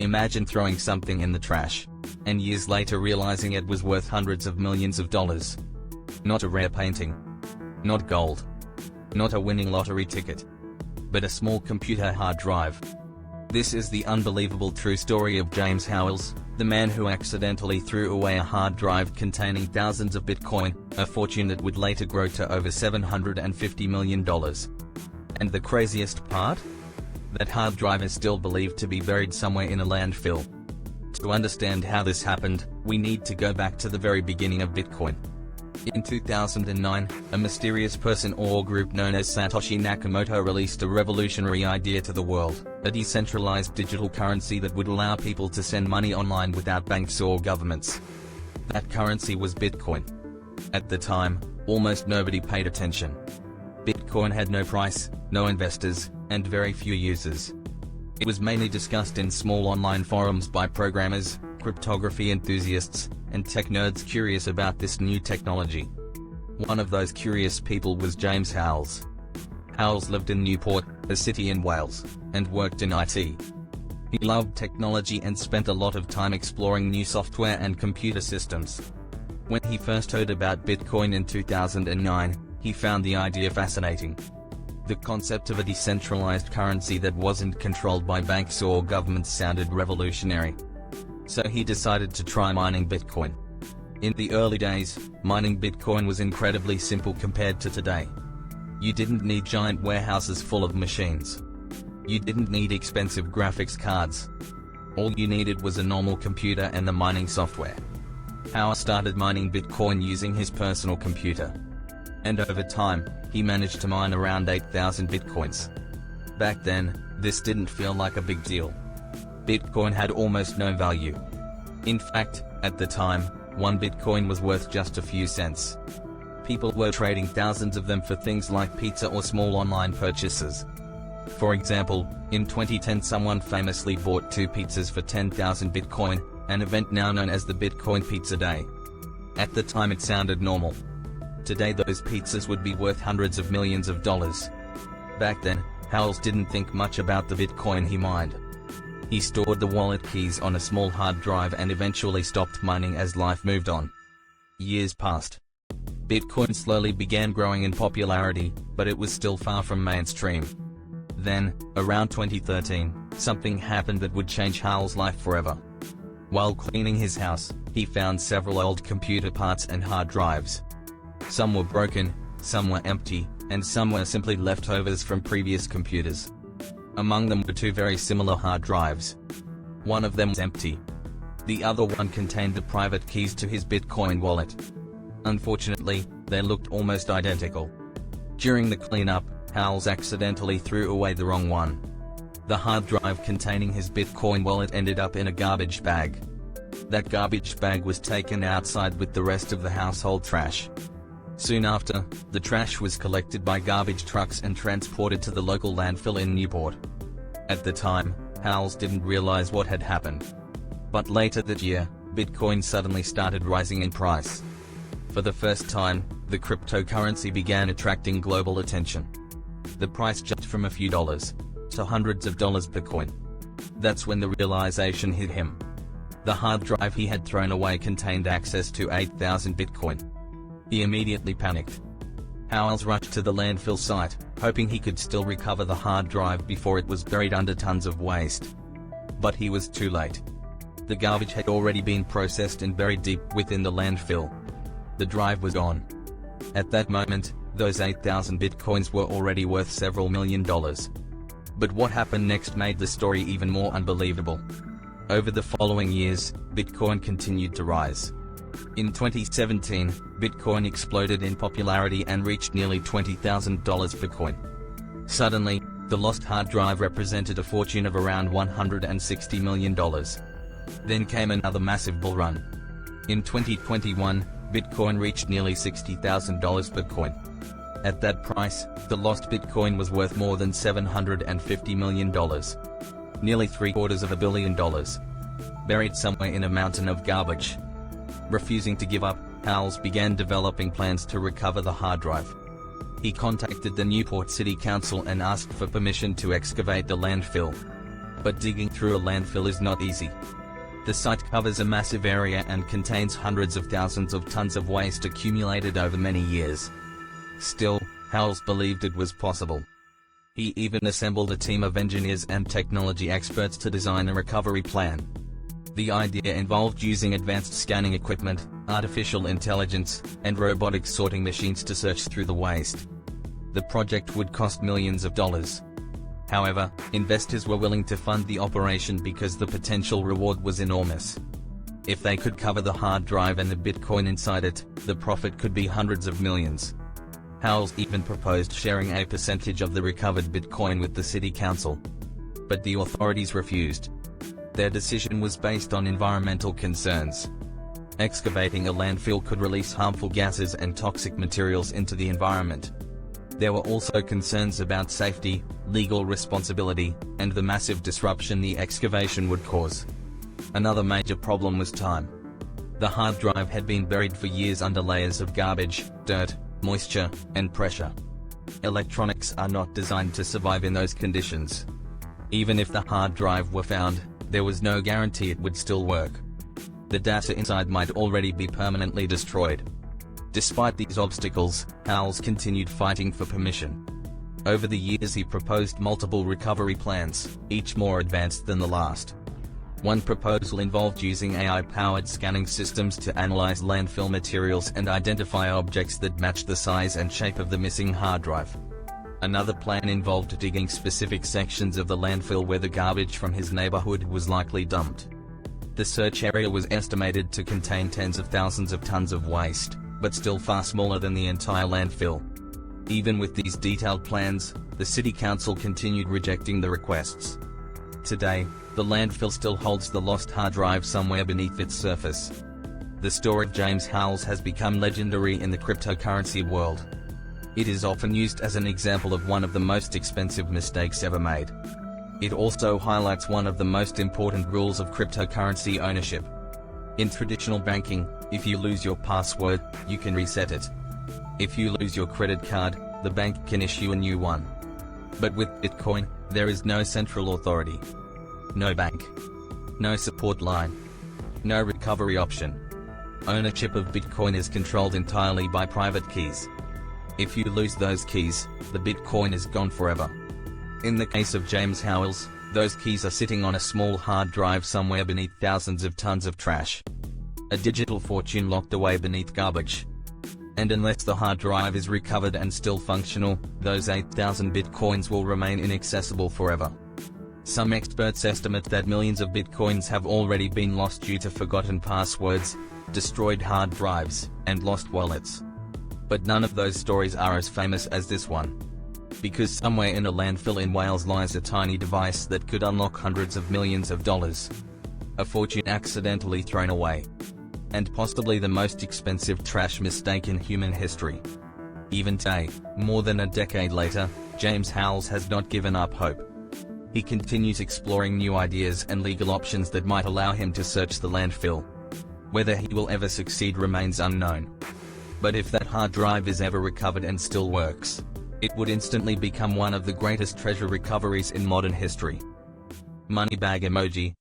Imagine throwing something in the trash, and years later realizing it was worth hundreds of millions of dollars. Not a rare painting. Not gold. Not a winning lottery ticket. But a small computer hard drive. This is the unbelievable true story of James Howells, the man who accidentally threw away a hard drive containing thousands of Bitcoin, a fortune that would later grow to over $750 million. And the craziest part? That hard drive is still believed to be buried somewhere in a landfill. To understand how this happened, we need to go back to the very beginning of Bitcoin. In 2009, a mysterious person or group known as Satoshi Nakamoto released a revolutionary idea to the world, a decentralized digital currency that would allow people to send money online without banks or governments. That currency was Bitcoin. At the time, almost nobody paid attention. Bitcoin had no price, no investors, and very few users. It was mainly discussed in small online forums by programmers, cryptography enthusiasts, and tech nerds curious about this new technology. One of those curious people was James Howells. Howells lived in Newport, a city in Wales, and worked in IT. He loved technology and spent a lot of time exploring new software and computer systems. When he first heard about Bitcoin in 2009, he found the idea fascinating. The concept of a decentralized currency that wasn't controlled by banks or governments sounded revolutionary. So he decided to try mining Bitcoin. In the early days, mining Bitcoin was incredibly simple compared to today. You didn't need giant warehouses full of machines. You didn't need expensive graphics cards. All you needed was a normal computer and the mining software. Howells started mining Bitcoin using his personal computer. And over time, he managed to mine around 8,000 Bitcoins. Back then, this didn't feel like a big deal. Bitcoin had almost no value. In fact, at the time, one Bitcoin was worth just a few cents. People were trading thousands of them for things like pizza or small online purchases. For example, in 2010 someone famously bought 2 pizzas for 10,000 Bitcoin, an event now known as the Bitcoin Pizza Day. At the time it sounded normal. Today those pizzas would be worth hundreds of millions of dollars. Back then, Howells didn't think much about the Bitcoin he mined. He stored the wallet keys on a small hard drive and eventually stopped mining as life moved on. Years passed. Bitcoin slowly began growing in popularity, but it was still far from mainstream. Then, around 2013, something happened that would change Howells' life forever. While cleaning his house, he found several old computer parts and hard drives. Some were broken, some were empty, and some were simply leftovers from previous computers. Among them were 2 very similar hard drives. One of them was empty. The other one contained the private keys to his Bitcoin wallet. Unfortunately, they looked almost identical. During the cleanup, Howells accidentally threw away the wrong one. The hard drive containing his Bitcoin wallet ended up in a garbage bag. That garbage bag was taken outside with the rest of the household trash. Soon after, the trash was collected by garbage trucks and transported to the local landfill in Newport. At the time, Howells didn't realize what had happened. But later that year, Bitcoin suddenly started rising in price. For the first time, the cryptocurrency began attracting global attention. The price jumped from a few dollars to hundreds of dollars per coin. That's when the realization hit him. The hard drive he had thrown away contained access to 8,000 Bitcoin. He immediately panicked. Howells rushed to the landfill site, hoping he could still recover the hard drive before it was buried under tons of waste. But he was too late. The garbage had already been processed and buried deep within the landfill. The drive was gone. At that moment, those 8,000 Bitcoins were already worth several $million. But what happened next made the story even more unbelievable. Over the following years, Bitcoin continued to rise. In 2017, Bitcoin exploded in popularity and reached nearly $20,000 per coin. Suddenly, the lost hard drive represented a fortune of around $160 million. Then came another massive bull run. In 2021, Bitcoin reached nearly $60,000 per coin. At that price, the lost Bitcoin was worth more than $750 million. Nearly $750 million. Buried somewhere in a mountain of garbage. Refusing to give up, Howells began developing plans to recover the hard drive. He contacted the Newport City Council and asked for permission to excavate the landfill. But digging through a landfill is not easy. The site covers a massive area and contains hundreds of thousands of tons of waste accumulated over many years. Still, Howells believed it was possible. He even assembled a team of engineers and technology experts to design a recovery plan. The idea involved using advanced scanning equipment, artificial intelligence, and robotic sorting machines to search through the waste. The project would cost millions of dollars. However, investors were willing to fund the operation because the potential reward was enormous. If they could cover the hard drive and the Bitcoin inside it, the profit could be hundreds of millions. Howells even proposed sharing a percentage of the recovered Bitcoin with the city council. But the authorities refused. Their decision was based on environmental concerns. Excavating a landfill could release harmful gases and toxic materials into the environment. There were also concerns about safety, legal responsibility, and the massive disruption the excavation would cause. Another major problem was time. The hard drive had been buried for years under layers of garbage, dirt, moisture, and pressure. Electronics are not designed to survive in those conditions. Even if the hard drive were found, there was no guarantee it would still work. The data inside might already be permanently destroyed. Despite these obstacles, Howells continued fighting for permission. Over the years he proposed multiple recovery plans, each more advanced than the last. One proposal involved using AI-powered scanning systems to analyze landfill materials and identify objects that matched the size and shape of the missing hard drive. Another plan involved digging specific sections of the landfill where the garbage from his neighborhood was likely dumped. The search area was estimated to contain tens of thousands of tons of waste, but still far smaller than the entire landfill. Even with these detailed plans, the city council continued rejecting the requests. Today, the landfill still holds the lost hard drive somewhere beneath its surface. The story of James Howells has become legendary in the cryptocurrency world. It is often used as an example of one of the most expensive mistakes ever made. It also highlights one of the most important rules of cryptocurrency ownership. In traditional banking, if you lose your password, you can reset it. If you lose your credit card, the bank can issue a new one. But with Bitcoin, there is no central authority. No bank. No support line. No recovery option. Ownership of Bitcoin is controlled entirely by private keys. If you lose those keys, the Bitcoin is gone forever. In the case of James Howells, those keys are sitting on a small hard drive somewhere beneath thousands of tons of trash. A digital fortune locked away beneath garbage. And unless the hard drive is recovered and still functional, those 8,000 Bitcoins will remain inaccessible forever. Some experts estimate that millions of Bitcoins have already been lost due to forgotten passwords, destroyed hard drives, and lost wallets. But none of those stories are as famous as this one. Because somewhere in a landfill in Wales lies a tiny device that could unlock hundreds of millions of dollars. A fortune accidentally thrown away. And possibly the most expensive trash mistake in human history. Even today, more than a decade later, James Howells has not given up hope. He continues exploring new ideas and legal options that might allow him to search the landfill. Whether he will ever succeed remains unknown. But if that hard drive is ever recovered and still works, it would instantly become one of the greatest treasure recoveries in modern history. Moneybag emoji.